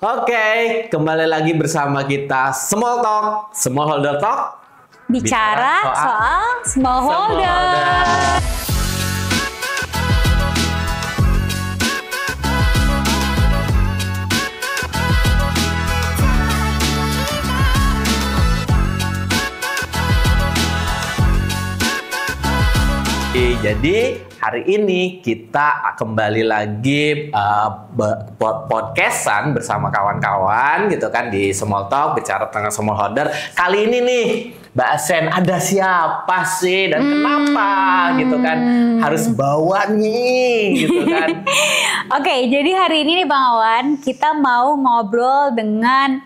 Oke, kembali lagi bersama kita Small Talk, Smallholder Talk. Bicara soal smallholder. Jadi hari ini kita kembali lagi podcastan bersama kawan-kawan gitu kan di Small Talk, bicara tentang smallholder. Kali ini nih Mbak Sen, ada siapa sih dan kenapa gitu kan harus bawa nih gitu kan. Oke, jadi hari ini nih Bang Awan, kita mau ngobrol dengan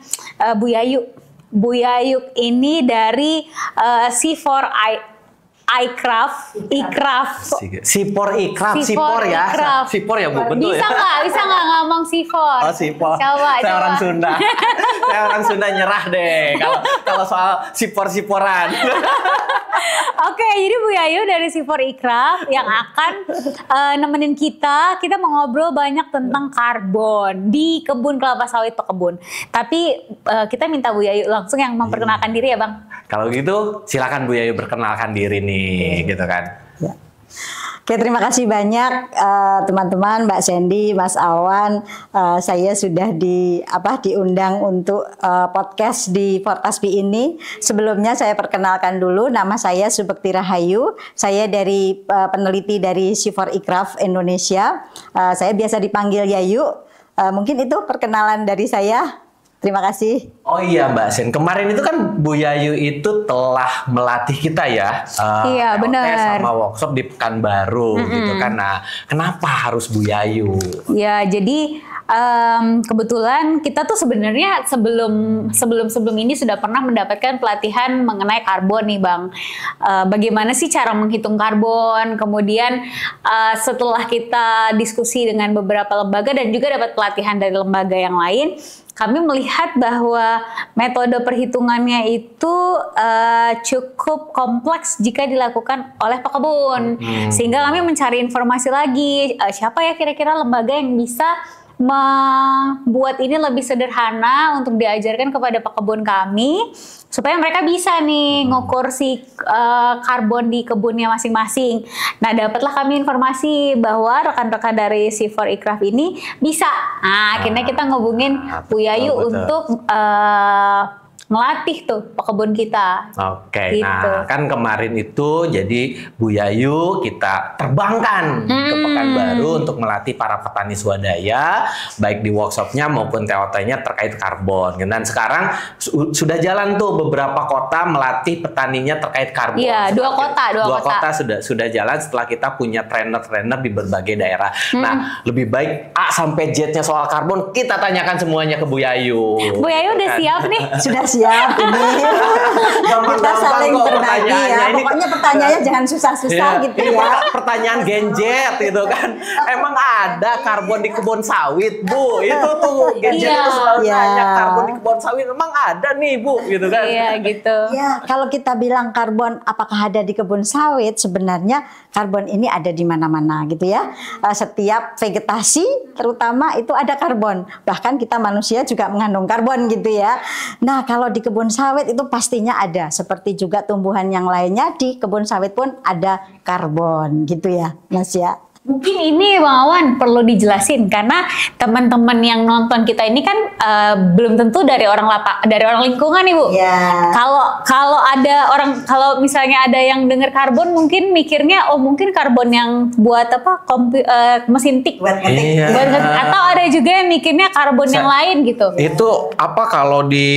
Bu Yayu. Bu Yayu ini dari C4 Ikraf. Sipor ya Bu, betul bisa ya? Bisa nggak ngomong Sipor? Oh Sipor. Coba. Orang Sunda. Saya orang Sunda nyerah deh kalau soal sipor-siporan. Oke, jadi Bu Yayu dari C4 Ikraf yang akan nemenin kita mau ngobrol banyak tentang karbon di kebun kelapa sawit Pekebun. Tapi kita minta Bu Yayu langsung yang memperkenalkan diri ya Bang. Kalau gitu silakan Bu Yayu berkenalkan diri nih gitu kan. Ya. Oke, terima kasih banyak teman-teman, Mbak Sandy, Mas Awan. Saya sudah diundang untuk podcast di Fortaspi ini. Sebelumnya saya perkenalkan dulu, nama saya Subekti Rahayu. Saya dari peneliti dari C4 Ikraf Indonesia. Saya biasa dipanggil Yayu. Mungkin itu perkenalan dari saya. Terima kasih. Oh iya Mbak Sen, kemarin itu kan Bu Yayu itu telah melatih kita ya. Iya benar. Sama workshop di Pekanbaru gitu kan. Nah, kenapa harus Bu Yayu? Ya jadi kebetulan kita tuh sebenarnya sebelum ini sudah pernah mendapatkan pelatihan mengenai karbon nih Bang. Bagaimana sih cara menghitung karbon? Kemudian setelah kita diskusi dengan beberapa lembaga dan juga dapat pelatihan dari lembaga yang lain, kami melihat bahwa metode perhitungannya itu cukup kompleks jika dilakukan oleh pekebun. Sehingga kami mencari informasi lagi, siapa ya kira-kira lembaga yang bisa membuat ini lebih sederhana untuk diajarkan kepada pekebun kami, supaya mereka bisa nih ngukur si karbon di kebunnya masing-masing. Nah, dapatlah kami informasi bahwa rekan-rekan dari C4 Ikraf ini bisa. Nah, akhirnya kita ngehubungin Bu Yayu untuk ngelatih tuh pekebun kita. Oke, gitu. Nah kan kemarin itu jadi Bu Yayu kita terbangkan ke Pekanbaru untuk melatih para petani swadaya, baik di workshopnya maupun TOT-nya terkait karbon. Dan sekarang sudah jalan tuh beberapa kota melatih petaninya terkait karbon. Iya, dua kota sudah jalan setelah kita punya trainer-trainer di berbagai daerah. Nah, lebih baik A sampai Z-nya soal karbon kita tanyakan semuanya ke Bu Yayu. Bu Yayu udah siap nih? Sudah siap ini. Kita saling berbagi ya. Pokoknya pertanyaannya jangan susah-susah gitu ya. Pertanyaan genjet gitu kan. Emang ada karbon di kebun sawit, Bu? Itu tuh genjet itu selalu nanya karbon di kebun sawit. Emang ada nih, Bu? Gitu kan. Iya, gitu. Ya, kalau kita bilang karbon apakah ada di kebun sawit, sebenarnya karbon ini ada di mana-mana gitu ya. Setiap vegetasi terutama itu ada karbon. Bahkan kita manusia juga mengandung karbon gitu ya. Nah, kalau di kebun sawit itu pastinya ada, seperti juga tumbuhan yang lainnya di kebun sawit pun ada karbon gitu ya Mas ya. Mungkin ini Bang Awan perlu dijelasin karena teman-teman yang nonton kita ini kan belum tentu dari orang lingkungan nih Bu. Yeah. Kalau misalnya ada yang dengar karbon mungkin mikirnya mungkin karbon yang buat mesin tik. Iya. Atau ada juga yang mikirnya karbon yang lain gitu. Itu kalau di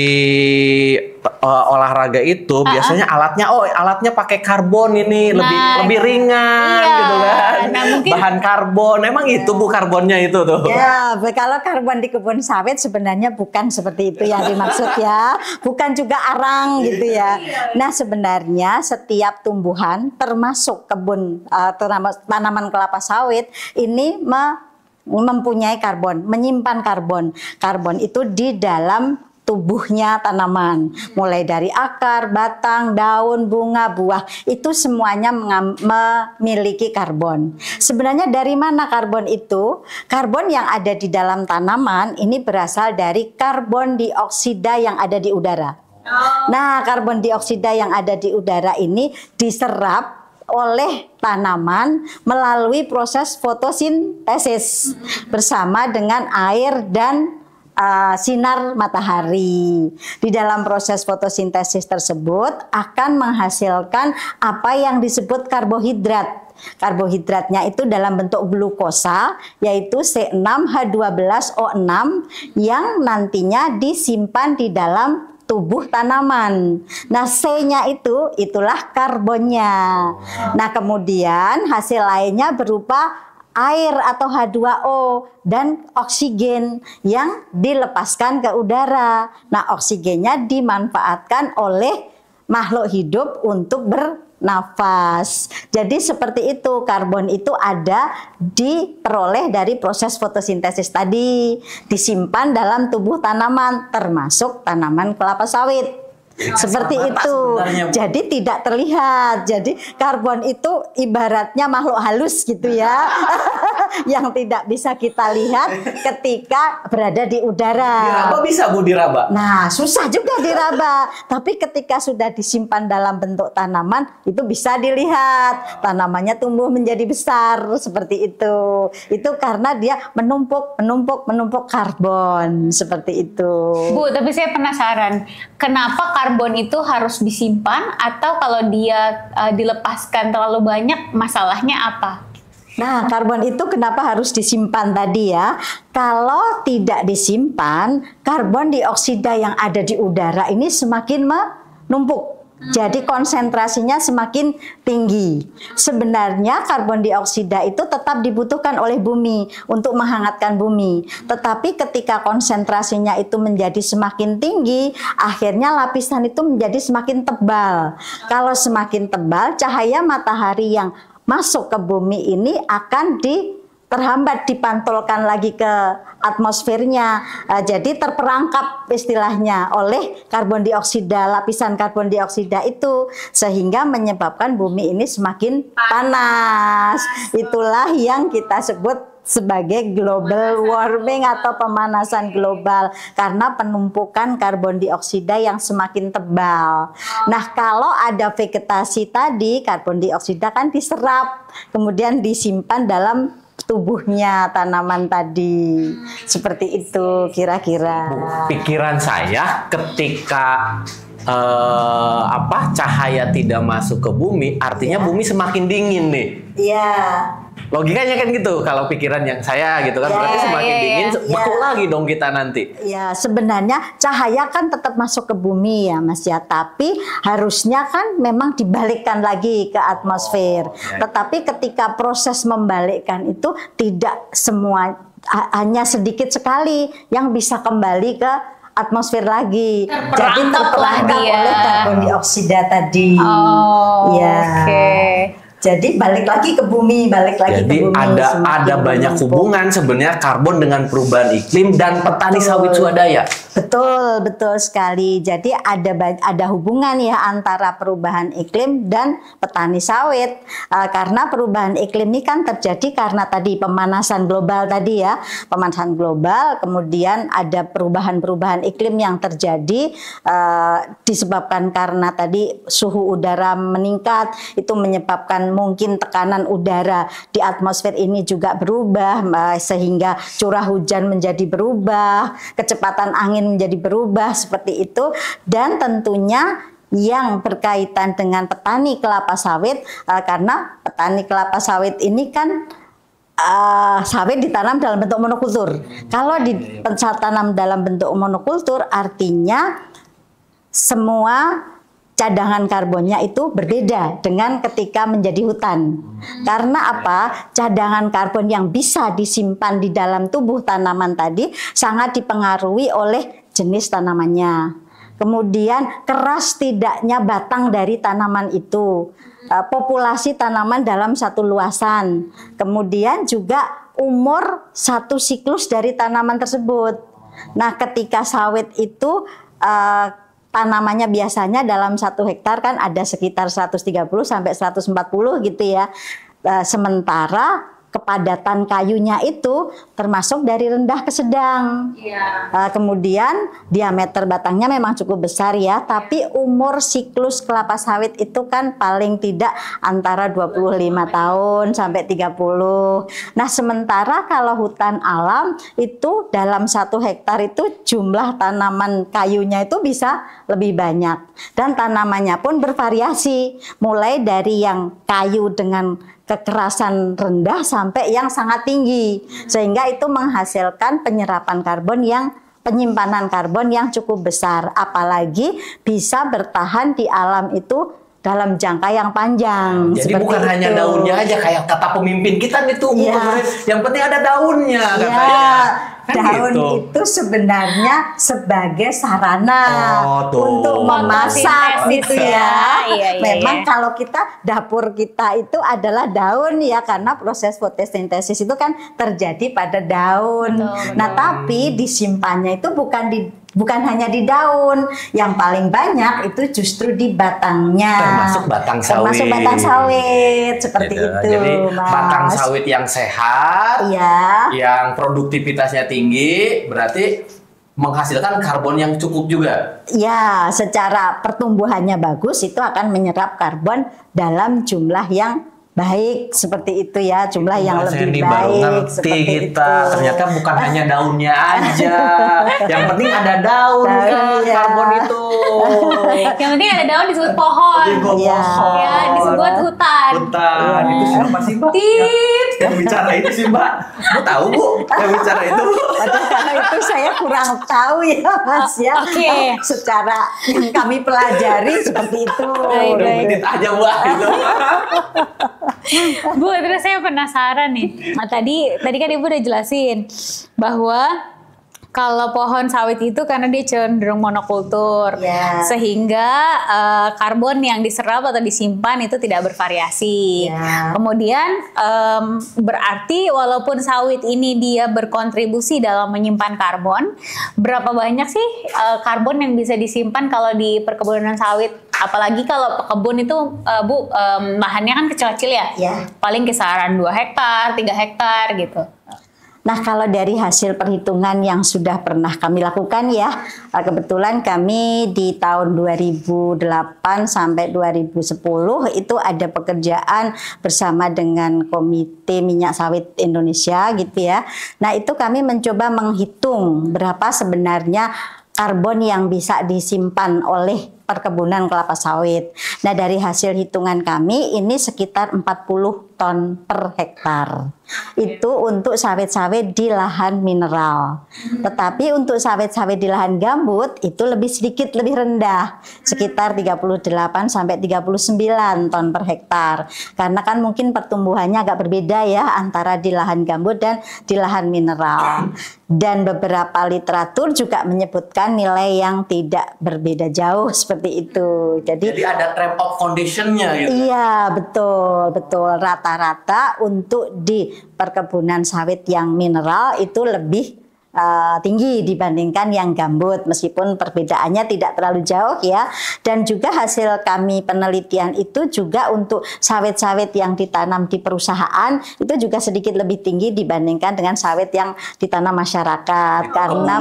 olahraga itu biasanya alatnya pakai karbon ini lebih ringan gitu kan. Nah, mungkin bahan karbon emang itu Bu karbonnya itu tuh. Ya, kalau karbon di kebun sawit sebenarnya bukan seperti itu yang dimaksud ya. Bukan juga arang gitu ya. Nah, sebenarnya setiap tumbuhan termasuk kebun tanaman kelapa sawit ini mempunyai karbon, menyimpan karbon. Karbon itu di dalam tubuhnya tanaman, mulai dari akar, batang, daun, bunga, buah, itu semuanya memiliki karbon. Sebenarnya dari mana karbon itu? Karbon yang ada di dalam tanaman ini berasal dari karbon dioksida yang ada di udara. Nah, karbon dioksida yang ada di udara ini diserap oleh tanaman melalui proses fotosintesis bersama dengan air dan sinar matahari. Di dalam proses fotosintesis tersebut akan menghasilkan apa yang disebut karbohidrat. Karbohidratnya itu dalam bentuk glukosa, yaitu C6H12O6 yang nantinya disimpan di dalam tubuh tanaman. Nah, C-nya itulah karbonnya. Nah, kemudian hasil lainnya berupa air atau H2O dan oksigen yang dilepaskan ke udara. Nah, oksigennya dimanfaatkan oleh makhluk hidup untuk bernafas. Jadi seperti itu, karbon itu ada diperoleh dari proses fotosintesis tadi, disimpan dalam tubuh tanaman, termasuk tanaman kelapa sawit. Seperti itu. Jadi tidak terlihat. Jadi karbon itu ibaratnya makhluk halus gitu ya. Yang tidak bisa kita lihat ketika berada di udara. Diraba bisa Bu, diraba? Nah, susah juga diraba. Tapi ketika sudah disimpan dalam bentuk tanaman, itu bisa dilihat. Tanamannya tumbuh menjadi besar seperti itu. Itu karena dia menumpuk karbon seperti itu. Bu, tapi saya penasaran, kenapa karbon itu harus disimpan, atau kalau dia dilepaskan terlalu banyak, masalahnya apa? Nah, karbon itu kenapa harus disimpan tadi ya? Kalau tidak disimpan, karbon dioksida yang ada di udara ini semakin menumpuk. Jadi konsentrasinya semakin tinggi. Sebenarnya karbon dioksida itu tetap dibutuhkan oleh bumi untuk menghangatkan bumi. Tetapi ketika konsentrasinya itu menjadi semakin tinggi, akhirnya lapisan itu menjadi semakin tebal. Kalau semakin tebal, cahaya matahari yang masuk ke bumi ini akan terhambat, dipantulkan lagi ke atmosfernya. Jadi terperangkap istilahnya oleh karbon dioksida, lapisan karbon dioksida itu, sehingga menyebabkan bumi ini semakin panas. Itulah yang kita sebut sebagai global warming atau pemanasan global, karena penumpukan karbon dioksida yang semakin tebal. Nah, kalau ada vegetasi tadi, karbon dioksida kan diserap, kemudian disimpan dalam tubuhnya tanaman tadi. Seperti itu kira-kira. Pikiran saya ketika cahaya tidak masuk ke bumi, artinya bumi semakin dingin nih. Iya. Logikanya kan gitu, kalau pikiran yang saya gitu kan, berarti semakin dingin, beku lagi dong kita nanti. Ya, sebenarnya cahaya kan tetap masuk ke bumi ya Mas ya, tapi harusnya kan memang dibalikkan lagi ke atmosfer. Tetapi ketika proses membalikkan itu tidak semua, hanya sedikit sekali yang bisa kembali ke atmosfer lagi. Jadi terperangkap oleh karbon dioksida tadi. Jadi balik lagi ke bumi, Jadi ada banyak hubungan sebenarnya karbon dengan perubahan iklim dan petani sawit swadaya. Betul sekali. Jadi ada hubungan ya antara perubahan iklim dan petani sawit. Karena perubahan iklim ini kan terjadi karena tadi pemanasan global tadi ya. Pemanasan global, kemudian ada perubahan-perubahan iklim yang terjadi disebabkan karena tadi suhu udara meningkat, itu menyebabkan mungkin tekanan udara di atmosfer ini juga berubah, sehingga curah hujan menjadi berubah, kecepatan angin menjadi berubah seperti itu. Dan tentunya yang berkaitan dengan petani kelapa sawit, karena petani kelapa sawit ini kan sawit ditanam dalam bentuk monokultur. Kalau ditanam dalam bentuk monokultur, artinya semua cadangan karbonnya itu berbeda dengan ketika menjadi hutan. Karena apa? Cadangan karbon yang bisa disimpan di dalam tubuh tanaman tadi sangat dipengaruhi oleh jenis tanamannya. Kemudian keras tidaknya batang dari tanaman itu, populasi tanaman dalam satu luasan. Kemudian juga umur satu siklus dari tanaman tersebut. Nah, ketika sawit itu tanamannya biasanya dalam 1 hektar kan ada sekitar 130 sampai 140 gitu ya. Sementara kepadatan kayunya itu termasuk dari rendah ke sedang. Kemudian diameter batangnya memang cukup besar ya, tapi umur siklus kelapa sawit itu kan paling tidak antara 25 tahun sampai 30. Nah, sementara kalau hutan alam itu dalam 1 hektar itu jumlah tanaman kayunya itu bisa lebih banyak. Dan tanamannya pun bervariasi, mulai dari yang kayu dengan kekerasan rendah sampai yang sangat tinggi, sehingga itu menghasilkan penyimpanan karbon yang cukup besar, apalagi bisa bertahan di alam itu dalam jangka yang panjang. Jadi bukan hanya daunnya aja kayak kata pemimpin kita itu, yang penting ada daunnya katanya. Daun gitu. itu sebenarnya sebagai sarana untuk memasak gitu ya. Memang kalau kita dapur kita itu adalah daun ya, karena proses fotosintesis itu kan terjadi pada daun. Nah, tapi disimpannya itu bukan hanya di daun, yang paling banyak itu justru di batangnya. Termasuk batang sawit. Termasuk batang sawit seperti itu. Jadi Mas. batang sawit yang sehat, yang produktivitasnya tinggi, berarti menghasilkan karbon yang cukup juga. Ya, secara pertumbuhannya bagus itu akan menyerap karbon dalam jumlah yang baik, seperti itu ya, jumlah yang lebih baik. Seperti kita itu. Ternyata bukan hanya daunnya aja, yang penting ada daun kan, karbon itu. Yang penting ada daun disebut pohon. Ya, disebut hutan. Itu siapa sih, Mbak? Yang bicara itu sih, Mbak. Bu tahu, Bu? Yang bicara itu. Karena itu saya kurang tahu ya, Mas ya. Secara yang kami pelajari seperti itu. Baik. Aja, Bu. Itu. Bu, terus saya penasaran nih. Nah, tadi kan Ibu udah jelasin bahwa kalau pohon sawit itu karena dia cenderung monokultur, sehingga karbon yang diserap atau disimpan itu tidak bervariasi. Kemudian berarti walaupun sawit ini dia berkontribusi dalam menyimpan karbon, berapa banyak sih karbon yang bisa disimpan kalau di perkebunan sawit? Apalagi kalau kebun itu Bu, lahannya kan kecil-kecil ya? Paling kisaran 2 hektar, 3 hektar gitu. Nah, kalau dari hasil perhitungan yang sudah pernah kami lakukan ya, kebetulan kami di tahun 2008 sampai 2010 itu ada pekerjaan bersama dengan Komite Minyak Sawit Indonesia gitu ya. Nah, itu kami mencoba menghitung berapa sebenarnya karbon yang bisa disimpan oleh perkebunan kelapa sawit. Nah, dari hasil hitungan kami ini sekitar 40 ton per hektar. Itu untuk sawit-sawit di lahan mineral. Tetapi untuk sawit-sawit di lahan gambut itu lebih sedikit, lebih rendah. Sekitar 38 sampai 39 ton per hektar. Karena kan mungkin pertumbuhannya agak berbeda ya antara di lahan gambut dan di lahan mineral. Dan beberapa literatur juga menyebutkan nilai yang tidak berbeda jauh seperti itu. Jadi ada trap of condition-nya gitu. Iya, betul. Rata-rata untuk di perkebunan sawit yang mineral itu lebih tinggi dibandingkan yang gambut, meskipun perbedaannya tidak terlalu jauh ya. Dan juga hasil kami penelitian itu juga untuk sawit-sawit yang ditanam di perusahaan itu juga sedikit lebih tinggi dibandingkan dengan sawit yang ditanam masyarakat, karena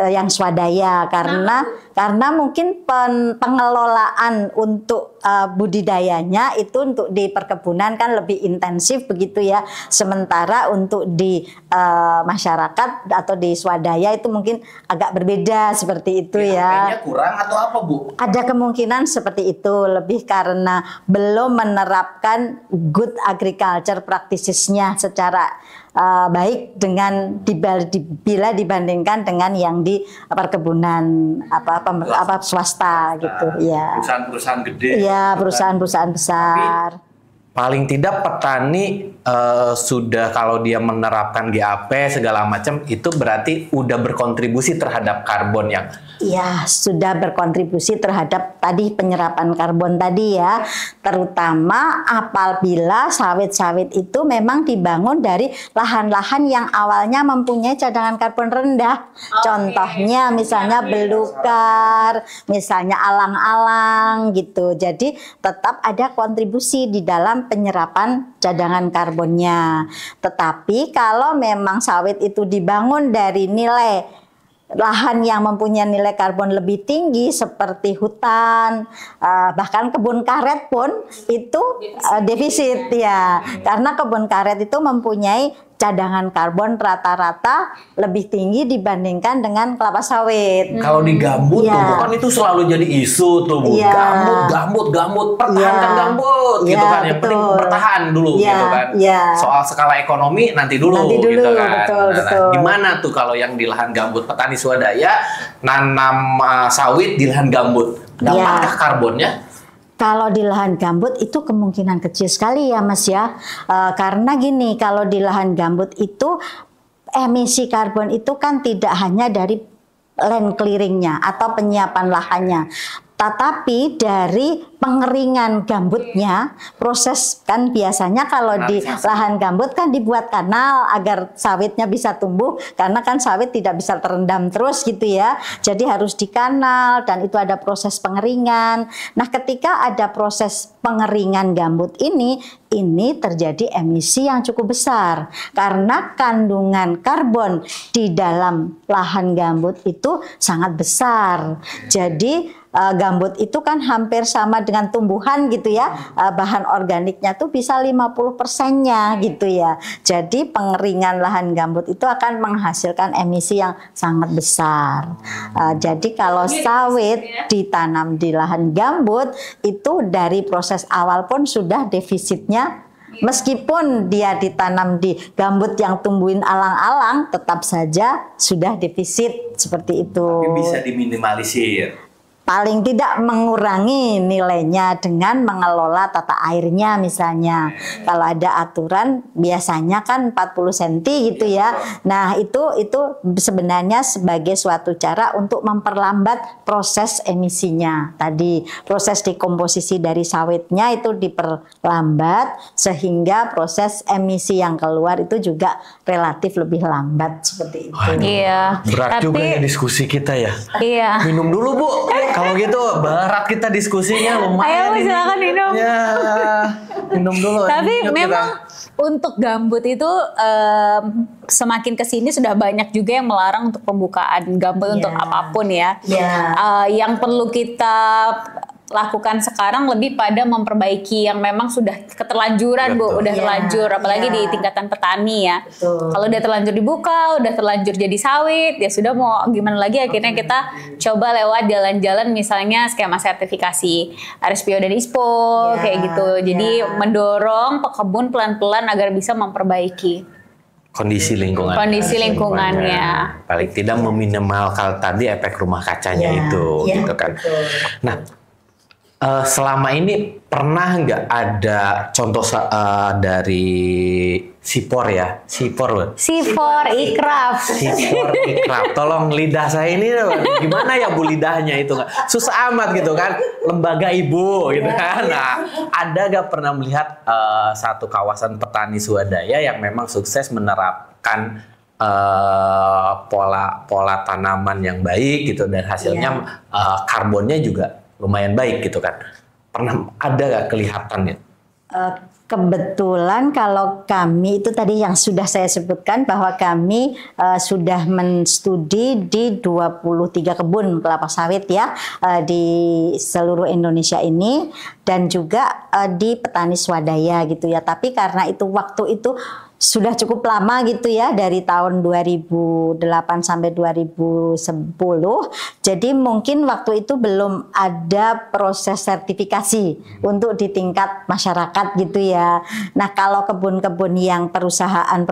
yang swadaya, karena mungkin pengelolaan untuk budidayanya itu untuk di perkebunan kan lebih intensif begitu ya, sementara untuk di masyarakat atau di swadaya itu mungkin agak berbeda seperti itu ya. Kayaknya kurang atau apa, Bu? Ada kemungkinan seperti itu, lebih karena belum menerapkan good agriculture practices-nya secara baik dengan bila dibandingkan dengan yang di perkebunan swasta gitu ya. Perusahaan-perusahaan gede. Iya, perusahaan-perusahaan besar. paling tidak petani sudah kalau dia menerapkan GAP segala macam itu berarti udah berkontribusi terhadap karbon yang ya sudah berkontribusi terhadap tadi penyerapan karbon tadi ya, terutama apabila sawit-sawit itu memang dibangun dari lahan-lahan yang awalnya mempunyai cadangan karbon rendah. Contohnya misalnya belukar, misalnya alang-alang gitu. Jadi tetap ada kontribusi di dalam penyerapan cadangan karbonnya. Tetapi kalau memang sawit itu dibangun dari nilai lahan yang mempunyai nilai karbon lebih tinggi seperti hutan, bahkan kebun karet pun itu defisit ya, karena kebun karet itu mempunyai cadangan karbon rata-rata lebih tinggi dibandingkan dengan kelapa sawit. Kalau di gambut tuh kan itu selalu jadi isu tuh, Bu. Gambut, pertahankan gambut gitu kan. Yang penting bertahan dulu gitu kan. Soal skala ekonomi nanti dulu gitu kan. Betul. Gimana tuh kalau yang di lahan gambut petani swadaya nanam sawit di lahan gambut? Dapatkah karbonnya? Kalau di lahan gambut itu kemungkinan kecil sekali ya Mas ya, karena gini, kalau di lahan gambut itu emisi karbon itu kan tidak hanya dari land clearingnya atau penyiapan lahannya, tetapi dari pengeringan gambutnya, proses kan biasanya kalau di lahan gambut kan dibuat kanal agar sawitnya bisa tumbuh, karena kan sawit tidak bisa terendam terus gitu ya, jadi harus dikanal dan itu ada proses pengeringan. Nah ketika ada proses pengeringan gambut ini terjadi emisi yang cukup besar karena kandungan karbon di dalam lahan gambut itu sangat besar. Jadi gambut itu kan hampir sama dengan tumbuhan gitu ya, bahan organiknya tuh bisa 50%-nya gitu ya. Jadi pengeringan lahan gambut itu akan menghasilkan emisi yang sangat besar. Jadi kalau sawit ditanam di lahan gambut itu dari proses awal pun sudah defisitnya. Meskipun dia ditanam di gambut yang tumbuhin alang-alang, tetap saja sudah defisit seperti itu. Tapi bisa diminimalisir. Paling tidak mengurangi nilainya dengan mengelola tata airnya misalnya. Kalau ada aturan biasanya kan 40 cm gitu ya. Nah, itu sebenarnya sebagai suatu cara untuk memperlambat proses emisinya. Tadi proses dekomposisi dari sawitnya itu diperlambat sehingga proses emisi yang keluar itu juga relatif lebih lambat seperti itu. Iya. Berat juga ya diskusi kita ya. Iya. Minum dulu, Bu. Kalau gitu berat kita diskusinya lumayan. Ayo silakan minum. Ya, minum dulu. Tapi memang untuk gambut itu semakin kesini sudah banyak juga yang melarang untuk pembukaan gambut untuk apapun ya. Yang perlu kita lakukan sekarang lebih pada memperbaiki yang memang sudah keterlanjuran. Bu, udah terlanjur, apalagi di tingkatan petani ya. Kalau udah terlanjur dibuka, udah terlanjur jadi sawit, ya sudah mau gimana lagi, akhirnya kita coba lewat jalan-jalan misalnya skema sertifikasi RSPO dan ISPO kayak gitu. Jadi mendorong pekebun pelan-pelan agar bisa memperbaiki kondisi lingkungannya. Paling tidak meminimalkan tadi efek rumah kacanya itu gitu kan. Nah, selama ini pernah nggak ada contoh dari Sipor ya? Sipor Ikraf. Tolong lidah saya ini gimana ya Bu lidahnya itu nggak susah amat gitu kan? Lembaga ibu gitu kan. Nah, ada nggak pernah melihat satu kawasan petani swadaya yang memang sukses menerapkan pola tanaman yang baik gitu dan hasilnya karbonnya juga lumayan baik gitu kan? Pernah ada nggak kelihatannya? Kebetulan kalau kami itu tadi yang sudah saya sebutkan bahwa kami sudah menstudi di 23 kebun kelapa sawit ya di seluruh Indonesia ini dan juga di petani swadaya gitu ya. Tapi karena itu waktu itu sudah cukup lama gitu ya, dari tahun 2008 sampai 2010. Jadi mungkin waktu itu belum ada proses sertifikasi untuk di tingkat masyarakat gitu ya. Nah, kalau kebun-kebun yang perusahaan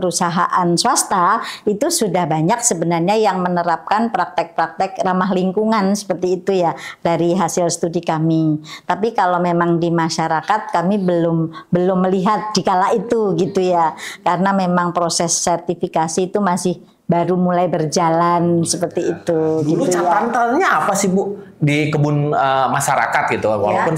swasta itu sudah banyak sebenarnya yang menerapkan praktek-praktek ramah lingkungan seperti itu ya, dari hasil studi kami. Tapi kalau memang di masyarakat kami belum melihat di kala itu gitu ya. Karena memang proses sertifikasi itu masih baru mulai berjalan seperti itu. Dulu gitu catatannya apa sih Bu di kebun masyarakat gitu, walaupun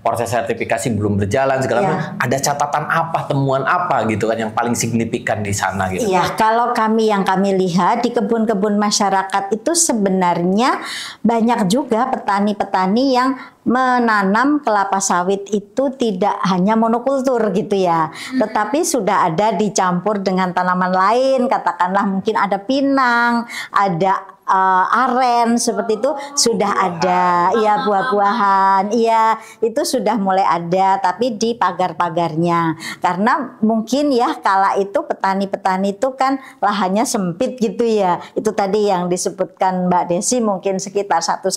proses sertifikasi belum berjalan segala macam, ada catatan apa, temuan apa gitu kan yang paling signifikan di sana gitu? Iya, kalau yang kami lihat di kebun-kebun masyarakat itu sebenarnya banyak juga petani-petani yang menanam kelapa sawit itu tidak hanya monokultur gitu ya, tetapi sudah ada dicampur dengan tanaman lain, katakanlah mungkin ada pinang, ada aren seperti itu sudah ada, ya buah-buahan, iya itu sudah mulai ada, tapi di pagar-pagarnya, karena mungkin ya kala itu petani-petani itu kan lahannya sempit gitu ya, itu tadi yang disebutkan Mbak Desi mungkin sekitar 1-2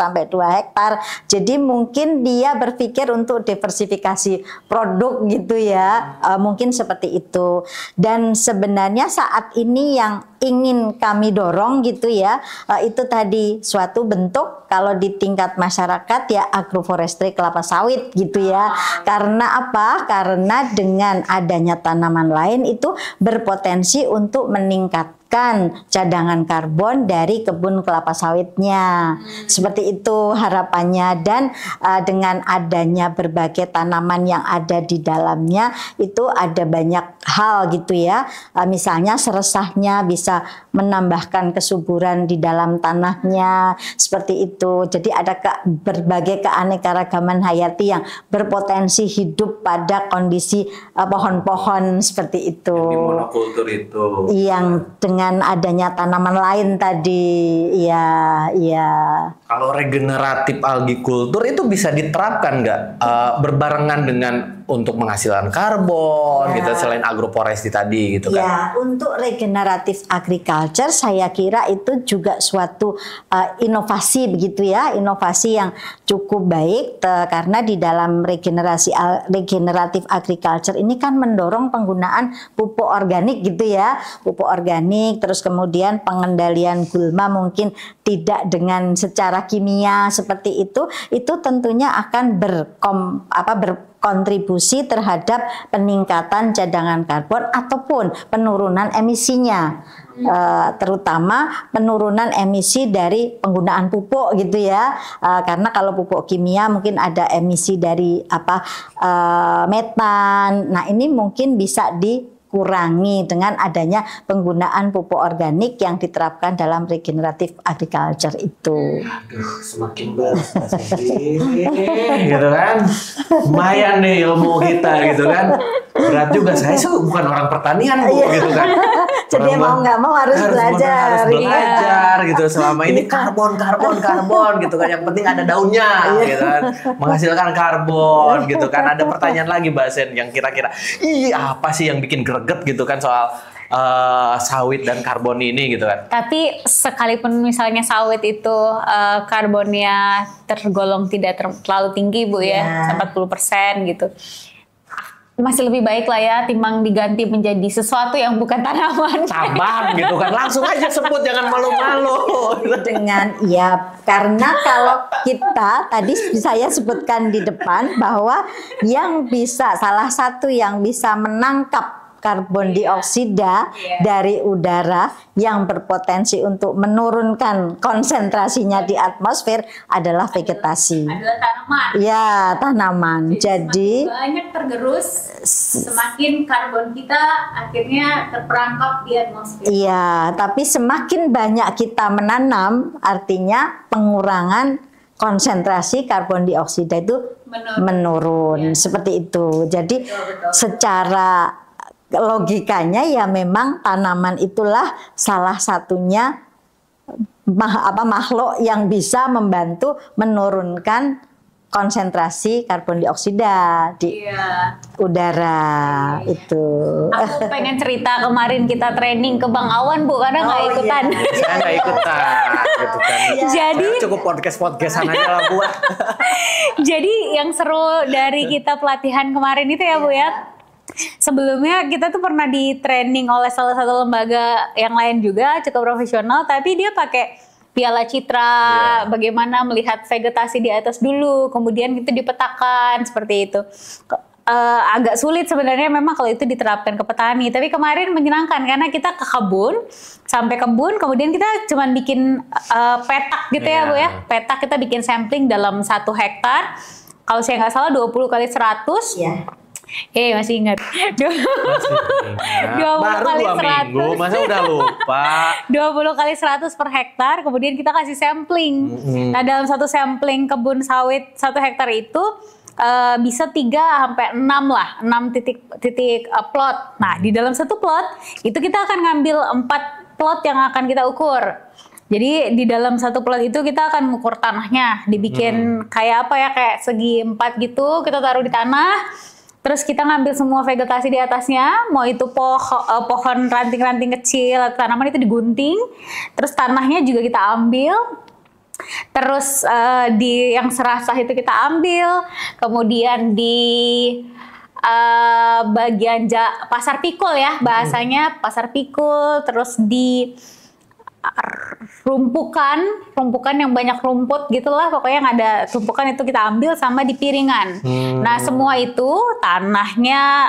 hektar, jadi mungkin dia berpikir untuk diversifikasi produk gitu ya, mungkin seperti itu. Dan sebenarnya saat ini yang ingin kami dorong gitu ya, itu tadi suatu bentuk kalau di tingkat masyarakat ya agroforestry kelapa sawit gitu ya. Karena apa? Karena dengan adanya tanaman lain itu berpotensi untuk meningkatkan cadangan karbon dari kebun kelapa sawitnya. Seperti itu harapannya, dan dengan adanya berbagai tanaman yang ada di dalamnya itu ada banyak hal gitu ya. Misalnya seresahnya bisa menambahkan kesuburan di dalam tanahnya seperti itu. Jadi ada berbagai keanekaragaman hayati yang berpotensi hidup pada kondisi pohon-pohon seperti itu. Di monokultur itu. Yang dengan adanya tanaman lain tadi, ya. Kalau regeneratif algikultur itu bisa diterapkan nggak berbarengan dengan untuk menghasilkan karbon gitu selain agroforestry tadi gitu kan? Ya, untuk regeneratif agriculture saya kira itu juga suatu inovasi begitu ya, inovasi yang cukup baik karena di dalam regeneratif agriculture ini kan mendorong penggunaan pupuk organik gitu ya, pupuk organik, terus kemudian pengendalian gulma mungkin tidak dengan secara kimia seperti itu tentunya akan berkontribusi terhadap peningkatan cadangan karbon ataupun penurunan emisinya, terutama penurunan emisi dari penggunaan pupuk gitu ya, karena kalau pupuk kimia mungkin ada emisi dari metan. Nah ini mungkin bisa dikurangi dengan adanya penggunaan pupuk organik yang diterapkan dalam regeneratif agriculture itu. Aduh, semakin berat gitu kan. Lumayan nih ilmu kita gitu kan. Berat juga, saya bukan orang pertanian Bu gitu kan. Jadi mau nggak mau harus belajar. Harus belajar gitu. Selama ini karbon gitu kan. Yang penting ada daunnya gitu kan. Menghasilkan karbon gitu kan. Ada pertanyaan lagi Mbak Sen yang kira-kira apa sih yang bikin greget gitu kan soal sawit dan karbon ini gitu kan. Tapi sekalipun misalnya sawit itu karbonnya tergolong tidak terlalu tinggi Bu ya, 40% gitu. Masih lebih baik lah ya timbang diganti menjadi sesuatu yang bukan tanaman. Tambang gitu kan, langsung aja sebut, jangan malu-malu. Karena kalau kita tadi saya sebutkan di depan bahwa yang bisa, salah satu yang bisa menangkap karbon dioksida dari udara yang berpotensi untuk menurunkan konsentrasinya di atmosfer adalah vegetasi. Adalah tanaman. Ya, tanaman. Jadi banyak tergerus, semakin karbon kita akhirnya terperangkap di atmosfer. Iya, tapi semakin banyak kita menanam, artinya pengurangan konsentrasi karbon dioksida itu menurun. Seperti itu. Jadi secara logikanya ya memang tanaman itulah salah satunya makhluk yang bisa membantu menurunkan konsentrasi karbon dioksida di udara itu. Aku pengen cerita kemarin kita training ke Bang Awan Bu, karena nggak ikutan. Saya nggak ikutan, gitu kan. Jadi Saya cukup podcastan aja lah Bu. Jadi yang seru dari kita pelatihan kemarin itu ya Bu ya. Sebelumnya kita tuh pernah di training oleh salah satu lembaga yang lain juga cukup profesional, tapi dia pakai Piala Citra, bagaimana melihat vegetasi di atas dulu, kemudian itu dipetakan seperti itu. Agak sulit sebenarnya memang kalau itu diterapkan ke petani, tapi kemarin menyenangkan karena kita ke kebun, sampai kebun, kemudian kita cuma bikin petak gitu ya Bu ya. Petak kita bikin sampling dalam 1 hektar. Kalau saya nggak salah 20 kali 100. Masih ingat. 20 Baru kali 2 minggu, 100. masa udah lupa. 20 kali 100 per hektar, kemudian kita kasih sampling. Nah, dalam satu sampling kebun sawit 1 hektar itu bisa 3 sampai 6 lah, 6 titik plot. Nah, di dalam satu plot itu kita akan ngambil 4 plot yang akan kita ukur. Jadi di dalam satu plot itu kita akan mengukur tanahnya, dibikin kayak apa ya, kayak segi 4 gitu, kita taruh di tanah. Terus kita ngambil semua vegetasi di atasnya, mau itu pohon ranting-ranting kecil atau tanaman itu digunting. Terus tanahnya juga kita ambil. Terus di yang serasah itu kita ambil. Kemudian di bagian pasar pikul ya bahasanya, pasar pikul. Terus di rumpukan yang banyak rumput gitulah, pokoknya yang ada tumpukan itu kita ambil, sama di piringan. Nah, semua itu tanahnya,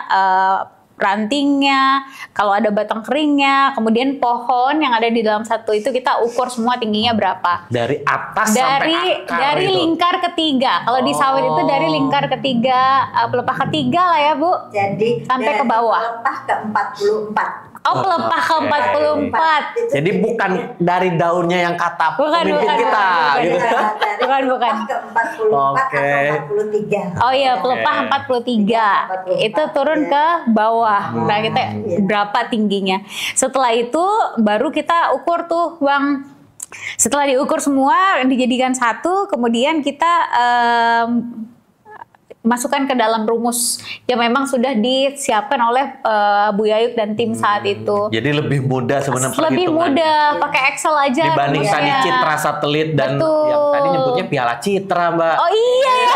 rantingnya, kalau ada batang keringnya, kemudian pohon yang ada di dalam satu itu kita ukur semua tingginya berapa. Dari atas sampai akar dari itu. lingkar ketiga. Kalau di sawit itu dari lingkar ketiga, pelepah ketiga lah ya Bu. Jadi sampai ke bawah. Pelepah ke 44. Pelepah ke 44. Jadi bukan dari daunnya yang kata pemimpin kita, gitu. Bukan. Ke 44 atau 43. Oh iya, pelepah 43. Itu turun ke bawah. Nah, kita berapa tingginya. Setelah itu baru kita ukur tuh, Bang. Setelah diukur semua, dijadikan satu, kemudian kita masukkan ke dalam rumus yang memang sudah disiapkan oleh Bu Yayut dan tim saat itu. Jadi lebih mudah sebenarnya Lebih mudah, pakai Excel aja dibanding rumusnya. tadi Citra satelit dan Betul. yang tadi nyebutnya Piala Citra, Mbak. Oh iya ya.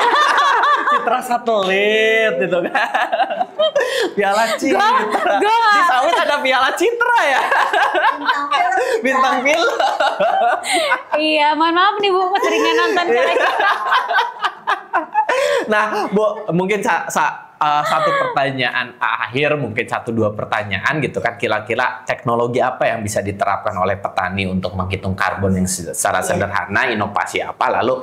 Citra satelit gitu kan. Piala Citra. Gua Di sawit ada Piala Citra ya. Bintang film. Iya, mohon maaf nih Bu, keseringan nonton Piala Citra. Nah, Bu, mungkin satu pertanyaan akhir, mungkin 1-2 pertanyaan gitu kan, kira-kira teknologi apa yang bisa diterapkan oleh petani untuk menghitung karbon yang secara sederhana, inovasi apa, lalu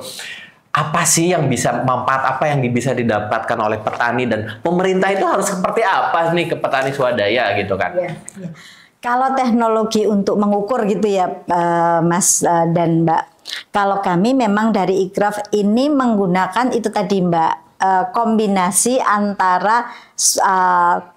apa sih yang bisa, manfaat apa yang bisa didapatkan oleh petani, dan pemerintah itu harus seperti apa nih ke petani swadaya gitu kan? Kalau teknologi untuk mengukur gitu ya, Mas dan Mbak. Kalau kami memang dari Ikraf ini menggunakan itu tadi Mbak, kombinasi antara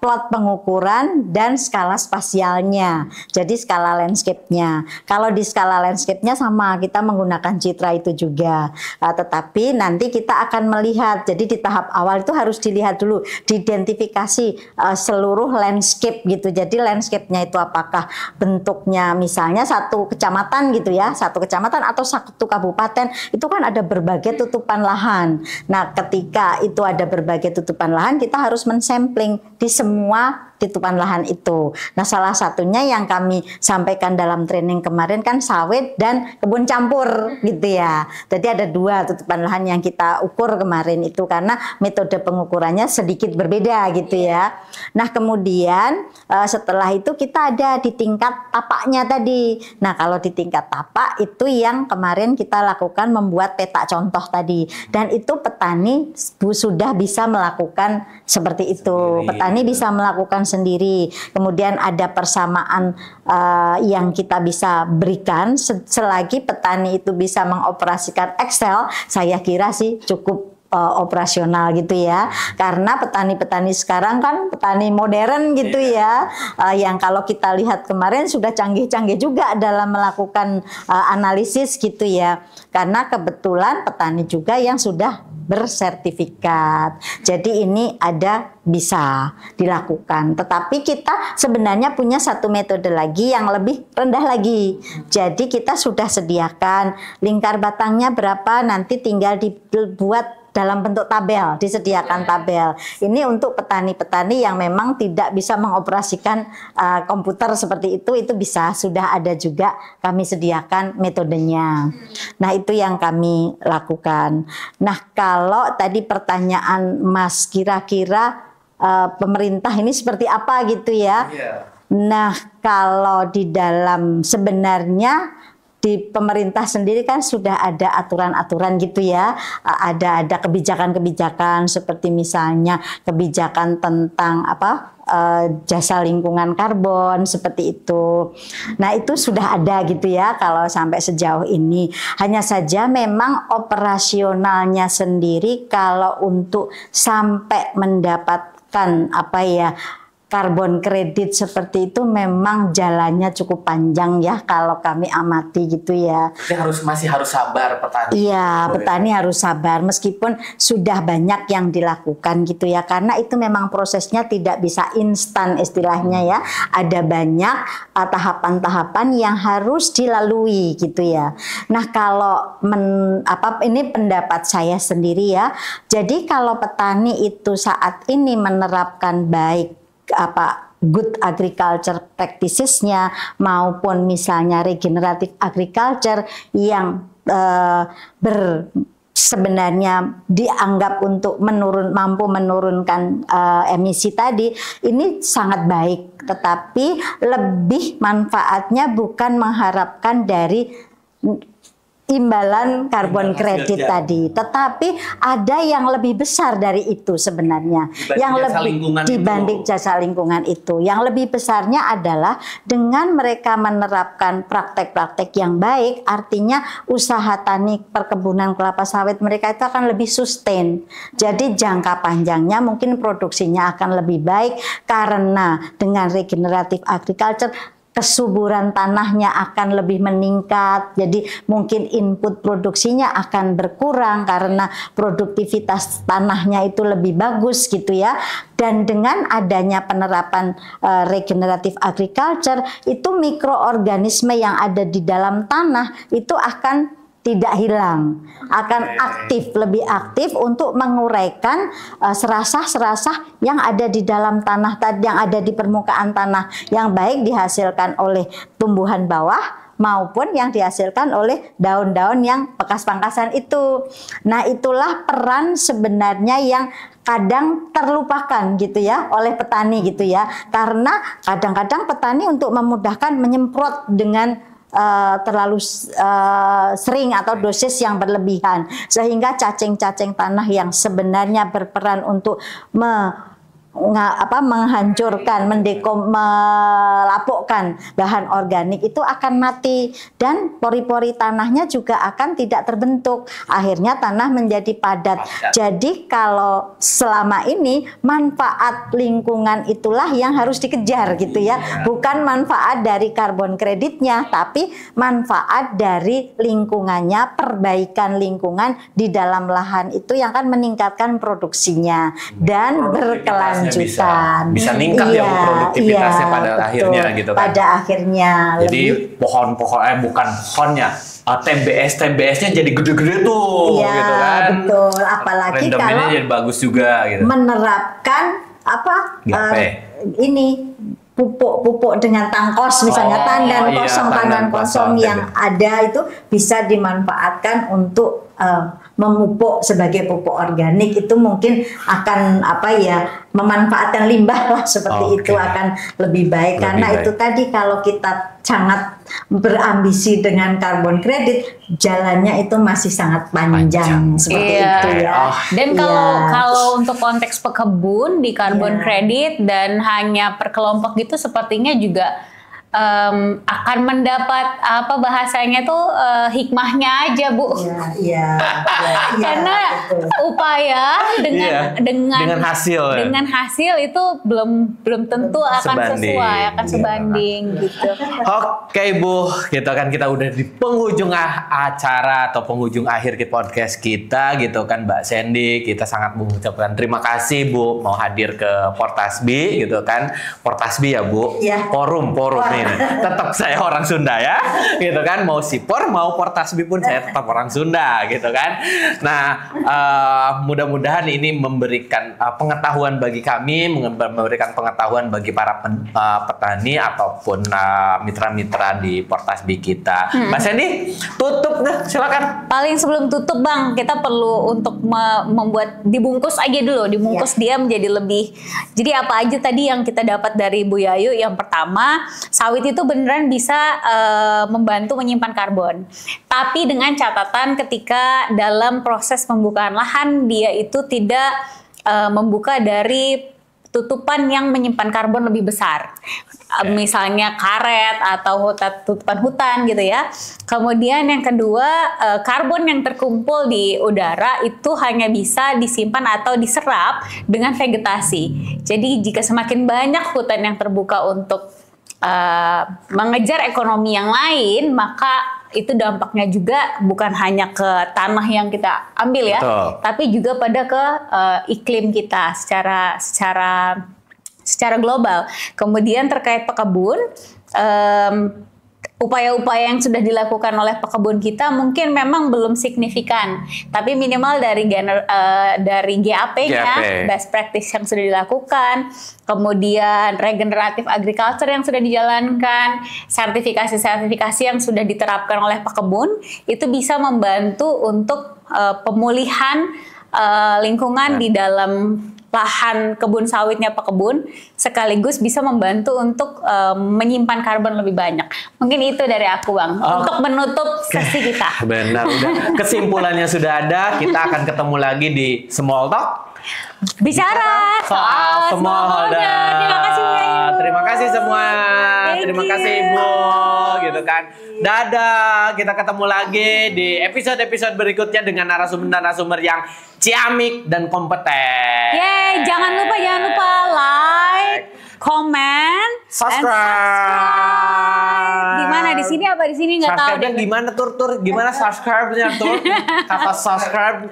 plot pengukuran dan skala spasialnya. Jadi skala landscape-nya. Kalau di skala landscape-nya sama, kita menggunakan Citra itu juga. Tetapi nanti kita akan melihat, jadi di tahap awal itu harus dilihat dulu, diidentifikasi seluruh landscape gitu. Jadi landscape-nya itu apakah bentuknya misalnya satu kecamatan gitu ya, satu kecamatan atau satu kabupaten, itu kan ada berbagai tutupan lahan. Nah, ketika itu ada berbagai tutupan lahan, kita harus sampling di semua tutupan lahan itu. Nah, salah satunya yang kami sampaikan dalam training kemarin kan sawit dan kebun campur gitu ya. Jadi ada 2 tutupan lahan yang kita ukur kemarin itu karena metode pengukurannya sedikit berbeda gitu ya. Nah, kemudian setelah itu kita ada di tingkat tapaknya tadi. Nah, kalau di tingkat tapak itu yang kemarin kita lakukan membuat peta contoh tadi. Dan itu petani sudah bisa melakukan seperti itu. Petani bisa melakukan sendiri. Kemudian ada persamaan yang kita bisa berikan selagi petani itu bisa mengoperasikan Excel, saya kira sih cukup operasional gitu ya, karena petani-petani sekarang kan petani modern gitu ya, yang kalau kita lihat kemarin sudah canggih-canggih juga dalam melakukan analisis gitu ya, karena kebetulan petani juga yang sudah bersertifikat. Jadi ini bisa dilakukan. Tetapi kita sebenarnya punya satu metode lagi yang lebih rendah lagi. Jadi kita sudah sediakan lingkar batangnya berapa, nanti tinggal dibuat dalam bentuk tabel, disediakan tabel. Ini untuk petani-petani yang memang tidak bisa mengoperasikan komputer seperti itu bisa, sudah ada juga kami sediakan metodenya. Nah, itu yang kami lakukan. Nah, kalau tadi pertanyaan Mas, kira-kira pemerintah ini seperti apa gitu ya? Nah, kalau di dalam sebenarnya di pemerintah sendiri kan sudah ada aturan-aturan gitu ya, ada kebijakan-kebijakan seperti misalnya kebijakan tentang jasa lingkungan karbon seperti itu. Nah, itu sudah ada gitu ya kalau sampai sejauh ini. Hanya saja memang operasionalnya sendiri kalau untuk sampai mendapatkan karbon kredit seperti itu memang jalannya cukup panjang ya kalau kami amati gitu ya. Jadi masih harus sabar petani. Iya, petani harus sabar meskipun sudah banyak yang dilakukan gitu ya, karena itu memang prosesnya tidak bisa instan istilahnya ya. Ada banyak tahapan-tahapan yang harus dilalui gitu ya. Nah, kalau ini pendapat saya sendiri ya. Jadi kalau petani itu saat ini menerapkan baik good agriculture practices-nya maupun misalnya regenerative agriculture yang sebenarnya dianggap untuk mampu menurunkan emisi tadi, ini sangat baik. Tetapi lebih manfaatnya bukan mengharapkan dari imbalan karbon kredit tadi, tetapi ada yang lebih besar dari itu sebenarnya, dibanding jasa lingkungan itu. Yang lebih besarnya adalah dengan mereka menerapkan praktek-praktek yang baik, artinya usaha tani perkebunan kelapa sawit mereka itu akan lebih sustain. Jadi jangka panjangnya mungkin produksinya akan lebih baik karena dengan regenerative agriculture kesuburan tanahnya akan lebih meningkat, jadi mungkin input produksinya akan berkurang karena produktivitas tanahnya itu lebih bagus gitu ya. Dan dengan adanya penerapan regenerative agriculture, itu mikroorganisme yang ada di dalam tanah itu akan tidak hilang, akan lebih aktif untuk menguraikan serasah-serasah yang ada di dalam tanah tadi, yang ada di permukaan tanah, yang baik dihasilkan oleh tumbuhan bawah maupun yang dihasilkan oleh daun-daun yang bekas pangkasan itu. Nah, itulah peran sebenarnya yang kadang terlupakan gitu ya oleh petani gitu ya, karena kadang-kadang petani untuk memudahkan menyemprot dengan terlalu sering atau dosis yang berlebihan, sehingga cacing-cacing tanah yang sebenarnya berperan untuk menghancurkan, melapukkan bahan organik itu akan mati, dan pori-pori tanahnya juga akan tidak terbentuk. Akhirnya tanah menjadi padat. Jadi kalau selama ini manfaat lingkungan itulah yang harus dikejar gitu ya. Bukan manfaat dari karbon kreditnya, tapi manfaat dari lingkungannya, perbaikan lingkungan di dalam lahan itu yang akan meningkatkan produksinya dan berkelanjutan. Bisa meningkat ya produktivitasnya pada akhirnya gitu kan. Pada akhirnya. Jadi pohon-pohon bukan pohonnya, TBS-nya jadi gede-gede tuh gitu kan. Betul, apalagi kalau jadi bagus juga gitu. Menerapkan ini pupuk dengan tangkos misalnya, tandan kosong yang ada itu bisa dimanfaatkan untuk memupuk sebagai pupuk organik. Itu mungkin akan memanfaatkan limbah lah seperti itu akan lebih baik. Karena itu tadi kalau kita sangat berambisi dengan karbon kredit, jalannya itu masih sangat panjang seperti itu ya. Dan kalau untuk konteks pekebun di karbon kredit dan hanya per kelompok gitu, sepertinya juga akan mendapat apa bahasanya tuh hikmahnya aja Bu. Iya. Karena upaya dengan hasil itu belum tentu akan sesuai, akan sebanding gitu. Oke Bu, gitu kan kita udah di penghujung acara atau penghujung akhir podcast kita gitu kan Mbak Sandy. Kita sangat mengucapkan terima kasih Bu mau hadir ke Portasbi gitu kan. Portasbi ya Bu. Iya. Forum nih. Tetap saya orang Sunda ya, gitu kan. Mau Sipor, mau Portasbi pun saya tetap orang Sunda, gitu kan. Nah, mudah-mudahan ini memberikan pengetahuan bagi kami, memberikan pengetahuan bagi para petani ataupun mitra-mitra di Portasbi kita. Mbak Sandy, tutup deh, silakan. Paling sebelum tutup Bang, kita perlu untuk membuat dibungkus aja dulu, dibungkus dia menjadi lebih. Jadi apa aja tadi yang kita dapat dari Bu Yayu? Yang pertama, sawit itu beneran bisa membantu menyimpan karbon. Tapi dengan catatan ketika dalam proses pembukaan lahan dia itu tidak membuka dari tutupan yang menyimpan karbon lebih besar. Misalnya karet atau tutupan hutan gitu ya. Kemudian yang kedua, karbon yang terkumpul di udara itu hanya bisa disimpan atau diserap dengan vegetasi. Jadi jika semakin banyak hutan yang terbuka untuk mengejar ekonomi yang lain, maka itu dampaknya juga bukan hanya ke tanah yang kita ambil ya, tapi juga pada ke iklim kita secara global. Kemudian terkait pekebun, upaya-upaya yang sudah dilakukan oleh pekebun kita mungkin memang belum signifikan, tapi minimal dari GAP-nya, best practice yang sudah dilakukan, kemudian regeneratif agriculture yang sudah dijalankan, sertifikasi-sertifikasi yang sudah diterapkan oleh pekebun, itu bisa membantu untuk pemulihan lingkungan di dalam lahan kebun sawitnya pekebun, sekaligus bisa membantu untuk menyimpan karbon lebih banyak. Mungkin itu dari aku Bang, untuk menutup sesi kita. Benar, udah kesimpulannya sudah ada. Kita akan ketemu lagi di Small Talk. Bicara soal smallholder. Terima kasih Bu Yayu. Terima kasih semua. Terima kasih Ibu, gitu kan. Dadah, kita ketemu lagi di episode-episode berikutnya dengan narasumber yang ciamik dan kompeten. Yeay, jangan lupa like, comment, subscribe. Di mana? Di sini apa di sini nggak tahu deh. Gimana tur? Gimana subscribe-nya tur? Kata subscribe.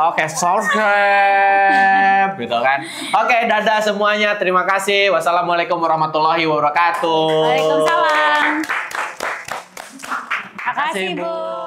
Oke, subscribe gitu kan. Oke, dadah semuanya. Terima kasih. Wassalamualaikum warahmatullahi wabarakatuh. Waalaikumsalam. Terima kasih Bu.